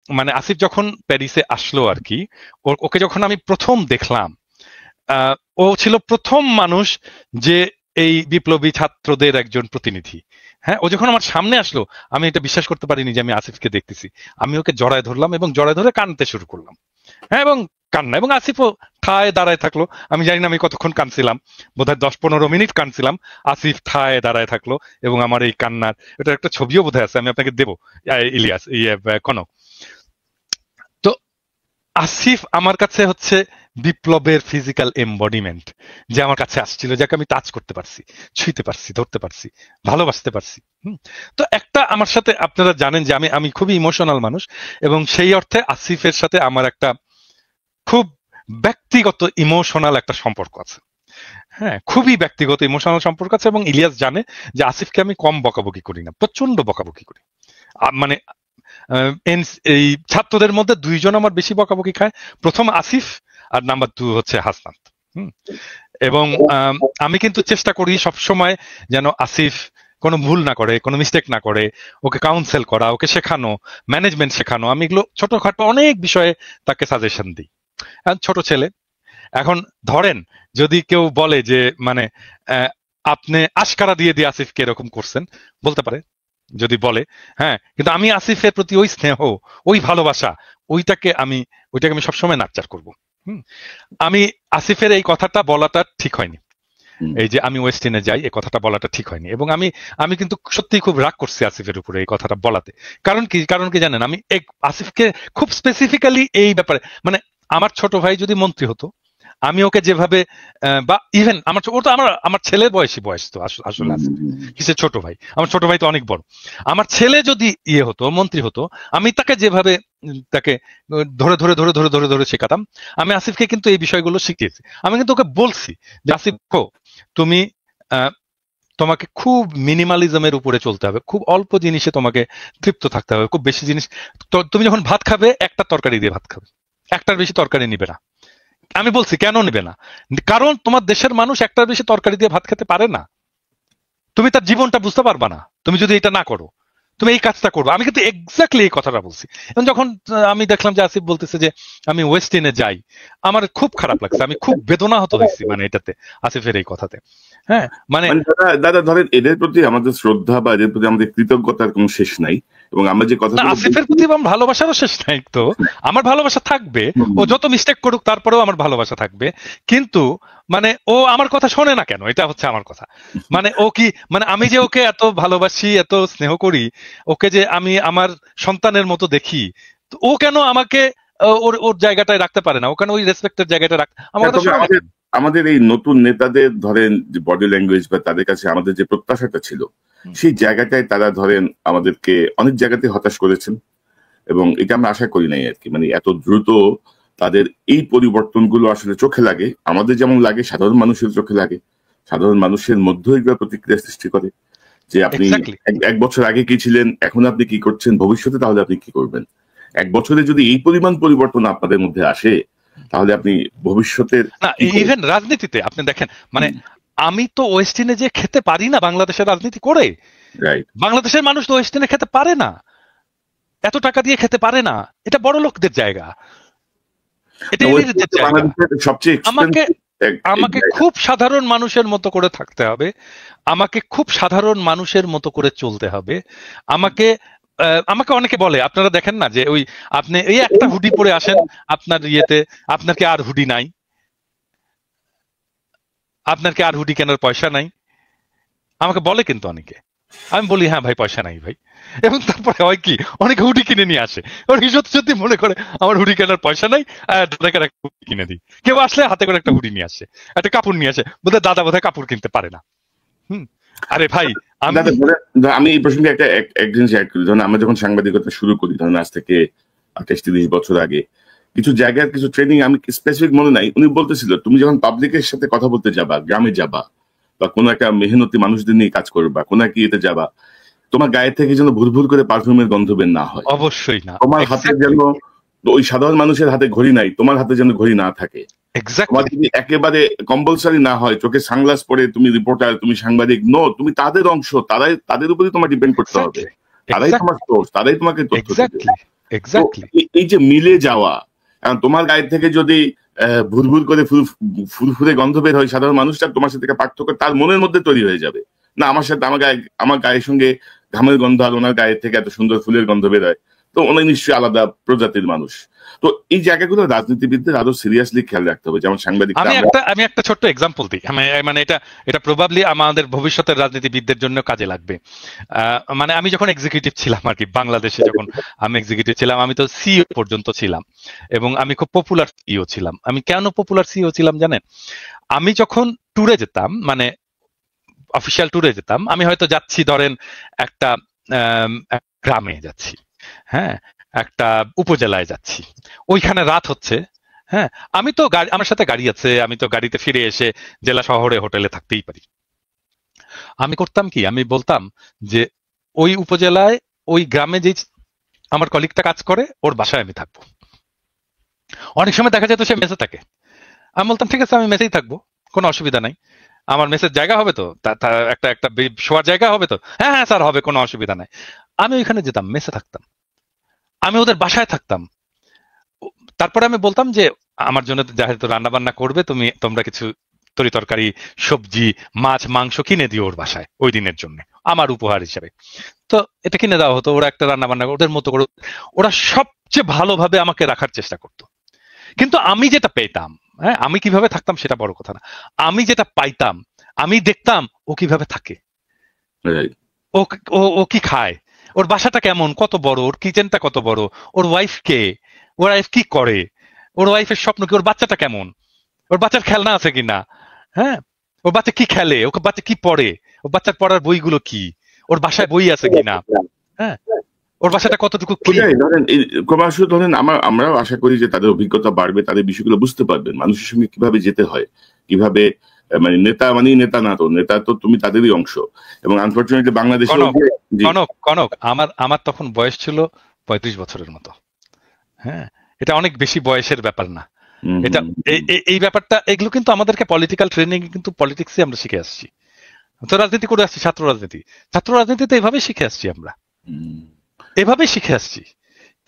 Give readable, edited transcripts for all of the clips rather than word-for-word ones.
মানে আসিফ যখন প্যারিসে আসলো আর কি, ওকে যখন আমি প্রথম দেখলাম, ও ছিল প্রথম মানুষ যে এই বিপ্লবী ছাত্রদের একজন প্রতিনিধি। হ্যাঁ, ও যখন আমার সামনে আসলো, আমি এটা বিশ্বাস করতে পারিনি যে আমি আসিফকে দেখতেছি। আমি ওকে জড়ায় ধরলাম এবং জড়ায় ধরে কাঁদতে শুরু করলাম। হ্যাঁ, এবং কান্না, এবং আসিফও ঠায় দাঁড়ায় থাকলো। আমি জানি না আমি কতক্ষণ কাঁদছিলাম, বোধহয় 10-15 মিনিট কাঁদছিলাম। আসিফ ঠায় দাঁড়ায় থাকলো এবং আমার এই কান্নার এটা একটা ছবিও বোধহয় আছে, আমি আপনাকে দেবো, ইলিয়াস, কনক। তো আসিফ আমার কাছে হচ্ছে বিপ্লবের ফিজিক্যাল এমবডিমেন্ট, যে আমার কাছে আসছিল, যাকে আমি টাচ করতে পারছি, ছুঁইতে পারছি, ধরতে পারছি, ভালোবাসতে পারছি। তো একটা, আমার সাথে আপনারা জানেন যে আমি আমি খুবই ইমোশনাল মানুষ, এবং সেই অর্থে আসিফের সাথে আমার একটা খুব ব্যক্তিগত ইমোশনাল একটা সম্পর্ক আছে। হ্যাঁ, খুবই ব্যক্তিগত ইমোশনাল সম্পর্ক আছে, এবং ইলিয়াস জানে যে আসিফকে আমি কম বকাবকি করি না, প্রচন্ড বকাবকি করি। মানে এই ছাত্রদের মধ্যে দুইজন আমার বেশি বকাবকি খায়, প্রথম আসিফ, আর নাম্বার 2 হচ্ছে হাসনাত। এবং আমি কিন্তু চেষ্টা করি সবসময় যেন আসিফ কোনো ভুল না করে, কোনো মিস্টেক না করে, ওকে কাউন্সেল করা, ওকে শেখানো, ম্যানেজমেন্ট শেখানো। আমি এগুলো ছোটখাটো অনেক বিষয়ে তাকে সাজেশন দিই। ছোট ছেলে। এখন ধরেন যদি কেউ বলে যে মানে আপনি আশকারা দিয়ে দিয়ে আসিফকে এরকম করছেন, বলতে পারে, যদি বলে। হ্যাঁ, কিন্তু আমি আসিফের প্রতি ওই স্নেহ, ওই ভালোবাসা, ওইটাকে আমি সবসময় নাকচার করব। আমি আসিফের এই কথাটা বলাটা ঠিক হয়নি, এই যে আমি ওয়েস্ট ইন্ডিজে যাই, এই কথাটা বলাটা ঠিক হয়নি। এবং আমি কিন্তু সত্যি খুব রাগ করছি আসিফের উপরে এই কথাটা বলাতে। কারণ কি জানেন, আমি আসিফকে খুব স্পেসিফিক্যালি এই ব্যাপারে, মানে আমার ছোট ভাই যদি মন্ত্রী হতো, আমি ওকে যেভাবে, বা ইভেন ও তো আমার ছেলে বয়স তো আসলে আছে, কিসের ছোট ভাই, আমার ছোট ভাই তো অনেক বড়। আমার ছেলে যদি হতো, মন্ত্রী হতো, আমি তাকে যেভাবে তাকে ধরে ধরে ধরে ধরে ধরে ধরে শেখাতাম, আমি আসিফকে কিন্তু এই বিষয়গুলো শিখিয়েছি। আমি কিন্তু ওকে বলছি যে আসিফ, তুমি তোমাকে খুব মিনিমালিজমের উপরে চলতে হবে, খুব অল্প জিনিসে তোমাকে তৃপ্ত থাকতে হবে, খুব বেশি জিনিস, তুমি যখন ভাত খাবে একটা তরকারি দিয়ে ভাত খাবে, একটার বেশি তরকারি নিবে না। আমি বলছি কেন নেবে না, কারণ তোমার দেশের মানুষ একটার বেশি তরকারি দিয়ে ভাত খেতে পারে না। তুমি তার জীবনটা বুঝতে পারবা না তুমি যদি এটা না করো, তুমি এই কাজটা করবো। আমি কিন্তু এক্স্যাক্টলি এই কথাটা বলছি। এবং যখন আমি দেখলাম যে আসিফ বলতেছে যে আমি ওয়েস্ট ইন্ডিজে যাই, আমার খুব খারাপ লাগছে, আমি খুব বেদনাহত হয়েছি মানে এটাতে, আসিফের এই কথাতে। হ্যাঁ, মানে দাদা ধরেন এদের প্রতি আমাদের শ্রদ্ধা বা এদের প্রতি আমাদের কৃতজ্ঞতার কোনো শেষ নাই। এবং আমরা যে কথা, আসিফের প্রতি আমার ভালোবাসারও শেষ নাই তো, আমার ভালোবাসা থাকবে, ও যত মিস্টেক করুক তারপরেও আমার ভালোবাসা থাকবে। কিন্তু মানে ও আমার কথা শোনে না কেন, এটা হচ্ছে আমার কথা। মানে ও কি, মানে আমি যে ওকে এত ভালোবাসি, এত স্নেহ করি, ওকে যে আমি আমার সন্তানের মতো দেখি, ও কেন আমাকে ওর জায়গাটায় রাখতে পারে না, ও কেন ওই রেসপেক্টের জায়গাটা রাখতে আমার কথা শোনে না? আমাদের এই নতুন নেতাদের ধরেন যে বডি ল্যাঙ্গুয়েজ বা তাদের কাছে আমাদের যে প্রত্যাশাটা ছিল, সেই জায়গাটায় তারা ধরেন আমাদেরকে অনেক জায়গাতে হতাশ করেছেন, এবং এটা আমরা আশা করি নাই আর কি। মানে এত দ্রুত তাদের এই পরিবর্তনগুলো আসলে চোখে লাগে, আমাদের যেমন লাগে সাধারণ মানুষের চোখে লাগে, সাধারণ মানুষের মধ্যে এগুলো প্রতিক্রিয়া সৃষ্টি করে যে আপনি এক বছর আগে কি ছিলেন, এখন আপনি কি করছেন, ভবিষ্যতে তাহলে আপনি কি করবেন। এক বছরে যদি এই পরিমাণ পরিবর্তন আপনাদের মধ্যে আসে, তাহলে আপনি ভবিষ্যতের না, ইভেন রাজনীতিতে আপনি দেখেন, মানে আমি তো ওয়েস্ট ইন্ডিজে খেতে পারি না বাংলাদেশের রাজনীতি করে, বাংলাদেশের মানুষ তো ওয়েস্ট ইন্ডিজে খেতে পারে না, এত টাকা দিয়ে খেতে পারে না, এটা বড় লোকদের জায়গা, এটা এলিটদের জায়গা। আমাকে খুব সাধারণ মানুষের মতো করে থাকতে হবে, আমাকে খুব সাধারণ মানুষের মতো করে চলতে হবে। আমাকে অনেকে বলে, আপনারা দেখেন না যে ওই আপনি এই একটা হুডি পরে আসেন আপনার ইয়েতে, আপনার কি আর হুডি নাই, আপনার কি আর হুডি কেনার পয়সা নাই, আমাকে বলে কিন্তু অনেকে। আমি বলি হ্যাঁ ভাই, পয়সা নাই ভাই। এবং তারপরে হয় কি, অনেকে হুডি কিনে নিয়ে আসে, ওরা সত্যি সত্যি মনে করে আমার হুডি কেনার পয়সা নাই, দাদাকে একটা হুডি কিনে দিই। কেউ আসলে হাতে করে একটা হুডি নিয়ে আসে, একটা কাপড় নিয়ে আসে, বোধহয় দাদা বোধহয় কাপড় কিনতে পারে না। আরে ভাই, আমি এই প্রসঙ্গে একটা এক জিনিস অ্যাড করি। ধরুন আমরা যখন সাংবাদিকতা শুরু করি, ধরুন আজ থেকে 28-30 বছর আগে, কিছু জায়গার কিছু ট্রেনিং আমি স্পেসিফিক মনে নাই, উনি বলতেছিল তুমি যখন পাবলিকের সাথে কথা বলতে যাবা, গ্রামে যাবা, বা কোনো একটা মেহনতি মানুষদের নিয়ে কাজ করবা, কোনো একটা ইয়েতে যাবা, তোমার গায়ে থেকে যেন ভুল ভুল করে পারফিউমের গন্ধ বের না হয়। অবশ্যই না। তোমার হাতে যেন ওই সাধারণ মানুষের হাতে ঘড়ি নাই, তোমার হাতে যেন ঘড়ি না থাকে। তোমার যদি একেবারে কম্পালসারি না হয়, চোখে সানগ্লাস পরে তুমি রিপোর্টার, তুমি সাংবাদিক, নো, তুমি তাদের অংশ, তাদের উপরে তোমার ডিপেন্ড করতে হবে, তারাই তোমার সোর্স, তারাই তোমাকে তথ্য দেবে। এক্স্যাক্টলি। এই যে মিলে যাওয়া, এখন তোমার গায়ের থেকে যদি ভুরভুর করে ফুরফুরে গন্ধ বের হয়, সাধারণ মানুষটা তোমার সাথে পার্থক্য তার মনের মধ্যে তৈরি হয়ে যাবে না। আমার সাথে আমার গায়ের সঙ্গে ঘামের গন্ধ আর ওনার গায়ের থেকে এত সুন্দর ফুলের গন্ধ বের হয়, তো উনি নিশ্চয়ই আলাদা প্রজাতির মানুষ। তো এই জায়গাগুলো রাজনীতিবিদদের আরো সিরিয়াসলি খেয়াল রাখতে হবে, যেমন সাংবাদিক। আমি একটা ছোট্ট এক্সাম্পল দিই, মানে এটা প্রবাবলি আমাদের ভবিষ্যতের রাজনীতিবিদদের জন্য কাজে লাগবে। মানে আমি যখন এক্সিকিউটিভ ছিলাম আর কি, বাংলাদেশে যখন আমি এক্সিকিউটিভ ছিলাম, আমি তো সিইও পর্যন্ত ছিলাম এবং আমি খুব পপুলার সিইও ছিলাম। আমি কেন পপুলার সিইও ছিলাম জানেন? আমি যখন ট্যুরে যেতাম, মানে অফিসিয়াল ট্যুরে যেতাম, আমি হয়তো যাচ্ছি ধরেন একটা গ্রামে যাচ্ছি, হ্যাঁ, একটা উপজেলায় যাচ্ছি, ওইখানে রাত হচ্ছে, হ্যাঁ, আমি তো আমার সাথে গাড়ি আছে, আমি তো গাড়িতে ফিরে এসে জেলা শহরে হোটেলে থাকতেই পারি। আমি করতাম কি, আমি বলতাম যে ওই উপজেলায় ওই গ্রামে যে আমার কলিগটা কাজ করে ওর বাসায় আমি থাকবো। অনেক সময় দেখা যেত সে মেসে থাকে, আমি বলতাম ঠিক আছে আমি মেসেই থাকবো, কোনো অসুবিধা নাই, আমার মেসের জায়গা হবে তো, একটা একটা শোয়ার জায়গা হবে তো, হ্যাঁ হ্যাঁ স্যার হবে, কোনো অসুবিধা নাই। আমি ওইখানে যেতাম, মেসে থাকতাম, আমি ওদের বাসায় থাকতাম। তারপরে আমি বলতাম যে আমার জন্য যেহেতু রান্না বান্না করবে, তোমরা কিছু তরি তরকারি, সবজি, মাছ, মাংস কিনে দিও ওর বাসায় ওই দিনের জন্য আমার উপহার হিসাবে। তো এটা কিনে দেওয়া হতো, ওরা একটা রান্না বান্না ওদের মতো করে, ওরা সবচেয়ে ভালোভাবে আমাকে রাখার চেষ্টা করতো। কিন্তু আমি যেটা পেতাম, হ্যাঁ, আমি কিভাবে থাকতাম সেটা বড় কথা না, আমি যেটা পাইতাম, আমি দেখতাম ও কিভাবে থাকে, ও কি খায়, ওর বাসাটা কেমন, কত বড়, ওর কিচেনটা কত বড়, ওর ওয়াইফ কে, ওর ওয়াইফ কি করে, ওর ওয়াইফের স্বপ্ন কি, ওর বাচ্চাটা কেমন, ওর বাচ্চার খেলনা আছে কিনা, হ্যাঁ, ওর বাচ্চা কি খেলে, ওকে বাচ্চা কি পড়ে, ওর বাচ্চার পড়ার বইগুলো কি, ওর বাসায় বই আছে কিনা, হ্যাঁ, ওর বাসাটা কতটুকু ধরেন ক্রমশ ধরেন আমরাও আশা করি যে তাদের অভিজ্ঞতা বাড়বে, তাদের বিষয়গুলো বুঝতে পারবেন, মানুষের সঙ্গে কিভাবে যেতে হয়, কিভাবে, মানে নেতা মানেই নেতা না, তো নেতা তো তুমি তাদেরই অংশ। এবং আনফরচুনেটলি বাংলাদেশে কনক আমার তখন বয়স ছিল 35 বছরের মতো, হ্যাঁ, এটা অনেক বেশি বয়সের ব্যাপার না, এটা এই ব্যাপারটা, এগুলো কিন্তু আমাদেরকে পলিটিক্যাল ট্রেনিং কিন্তু পলিটিক্সে আমরা শিখে আসছি, তো রাজনীতি করে আসছি, ছাত্র রাজনীতিতে এভাবেই শিখে আসছি, আমরা এভাবেই শিখে আসছি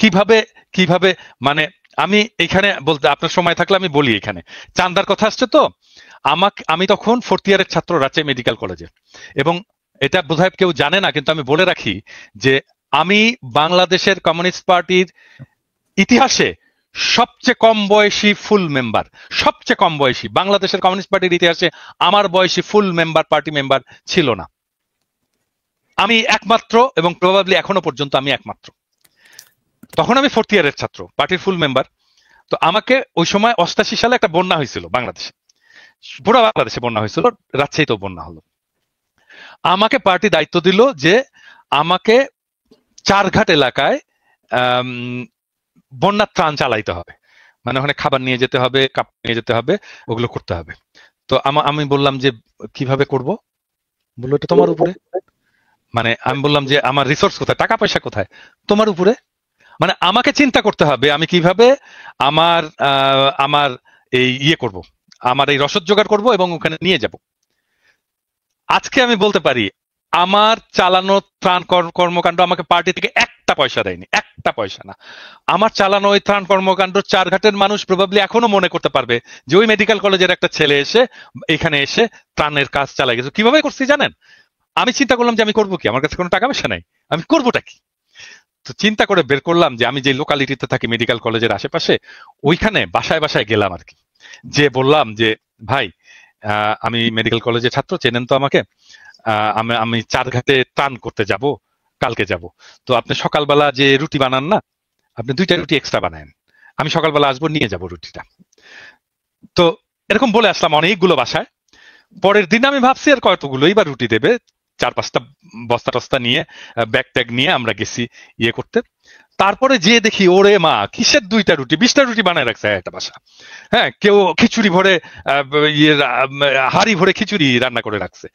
কিভাবে মানে আমি এখানে বলতে, আপনার সময় থাকলে আমি বলি, এখানে চান্দার কথা আসছে তো, আমি তখন 4th ইয়ারের ছাত্র রাজশাহী মেডিকেল কলেজে, এবং এটা বোধহয় কেউ জানে না, কিন্তু আমি বলে রাখি যে আমি বাংলাদেশের কমিউনিস্ট পার্টির ইতিহাসে সবচেয়ে কম বয়সী ফুল মেম্বার, সবচেয়ে কম বয়সী বাংলাদেশের কমিউনিস্ট পার্টির ইতিহাসে আমার বয়সী ফুল মেম্বার, পার্টি মেম্বার ছিল না, আমি একমাত্র, এবং প্রবাবলি এখনো পর্যন্ত আমি একমাত্র। তখন আমি 4th ইয়ারের ছাত্র, পার্টির ফুল মেম্বার। তো আমাকে ওই সময় 88 সালে একটা বন্যা হয়েছিল বাংলাদেশে, পুরো বাংলাদেশে বন্যা হয়েছিল, রাজশাহীতেও বন্যা হলো। আমাকে পার্টি দায়িত্ব দিল যে আমাকে চারঘাট এলাকায় বন্যার ত্রাণ চালাইতে হবে, মানে ওখানে খাবার নিয়ে যেতে হবে, কাপড় নিয়ে যেতে হবে, ওগুলো করতে হবে। তো আমি বললাম যে কিভাবে করব, বললো এটা তোমার উপরে। মানে আমি বললাম যে আমার রিসোর্স কোথায়, টাকা পয়সা কোথায়, তোমার উপরে। মানে আমাকে চিন্তা করতে হবে আমি কিভাবে আমার এই করব, আমার এই রসদ জোগাড় করব এবং ওখানে নিয়ে যাব। আজকে আমি বলতে পারি আমার চালানো ত্রাণ কর্মকাণ্ড আমাকে পার্টি থেকে একটা পয়সা দেয়নি, একটা পয়সা না। আমার চালানো ওই ত্রাণ কর্মকাণ্ড চারঘাটের মানুষ প্রবাবলি এখনো মনে করতে পারবে যে ওই মেডিকেল কলেজের একটা ছেলে এখানে এসে ত্রাণের কাজ চালাই গেছে। কিভাবে করছি জানেন? আমি চিন্তা করলাম যে আমি করবো কি, আমার কাছে কোনো টাকা পয়সা নাই, আমি করবোটা কি? তো চিন্তা করে বের করলাম যে আমি যে লোকালিটিতে থাকি মেডিকেল কলেজের আশেপাশে, ওইখানে বাসায় বাসায় গেলাম আর কি, যে বললাম যে ভাই আমি মেডিকেল কলেজের ছাত্র, চেনেন তো আমাকে, আমি চারঘাটে ত্রাণ করতে যাব, কালকে যাব, তো আপনি সকালবেলা যে রুটি বানান না, আপনি 2টা রুটি এক্সট্রা বানায়েন, আমি সকালবেলা আসবো, নিয়ে যাব রুটিটা। তো এরকম বলে আসলাম অনেকগুলো বাসায়। পরের দিন আমি ভাবছি আর কতগুলোই বা রুটি দেবে, 4-5টা বস্তা টস্তা নিয়ে, ব্যাগ ট্যাগ নিয়ে আমরা গেছি করতে। তারপরে যে দেখি ওরে মা, কিসের 2টা রুটি, 20টা রুটি বানায় রাখছে একটা বাসা, হ্যাঁ, কেউ খিচুড়ি ভরে হাড়ি ভরে খিচুড়ি রান্না করে রাখছে,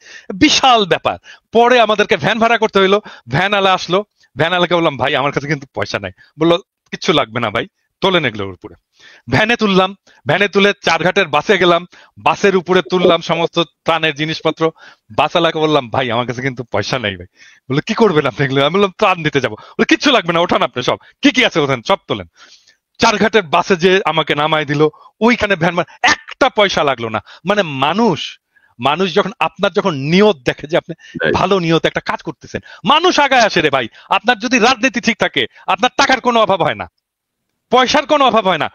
বিশাল ব্যাপার। পরে আমাদেরকে ভ্যান ভাড়া করতে হইলো, ভ্যান আলা আসলো, ভ্যান আলাকে বললাম ভাই আমার কাছে কিন্তু পয়সা নাই, বললো কিচ্ছু লাগবে না ভাই, তোলেন এগুলোর উপরে। ভ্যানে তুললাম, ভ্যানে তুলে চারঘাটের বাসে গেলাম, বাসের উপরে তুললাম সমস্ত ত্রাণের জিনিসপত্র। বাসওয়ালাকে বললাম, ভাই আমার কাছে কিন্তু পয়সা নেই ভাই। বলে, কি করবেন আপনি এগুলো? আমি বললাম, ত্রাণ দিতে যাবো। বলে, কিচ্ছু লাগবে না, ওঠান আপনি সব, কি কি আছে ওখানে সব তোলেন। চারঘাটের বাসে যে আমাকে নামাই দিল, ওইখানে ভ্যান, একটা পয়সা লাগলো না। মানে মানুষ যখন আপনার যখন নিয়ত দেখে যে আপনি ভালো নিয়ত একটা কাজ করতেছেন, মানুষ আগায় আসে রে ভাই। আপনার যদি রাজনীতি ঠিক থাকে, আপনার টাকার কোনো অভাব হয় না, পয়সার কোনো অভাব হয় না।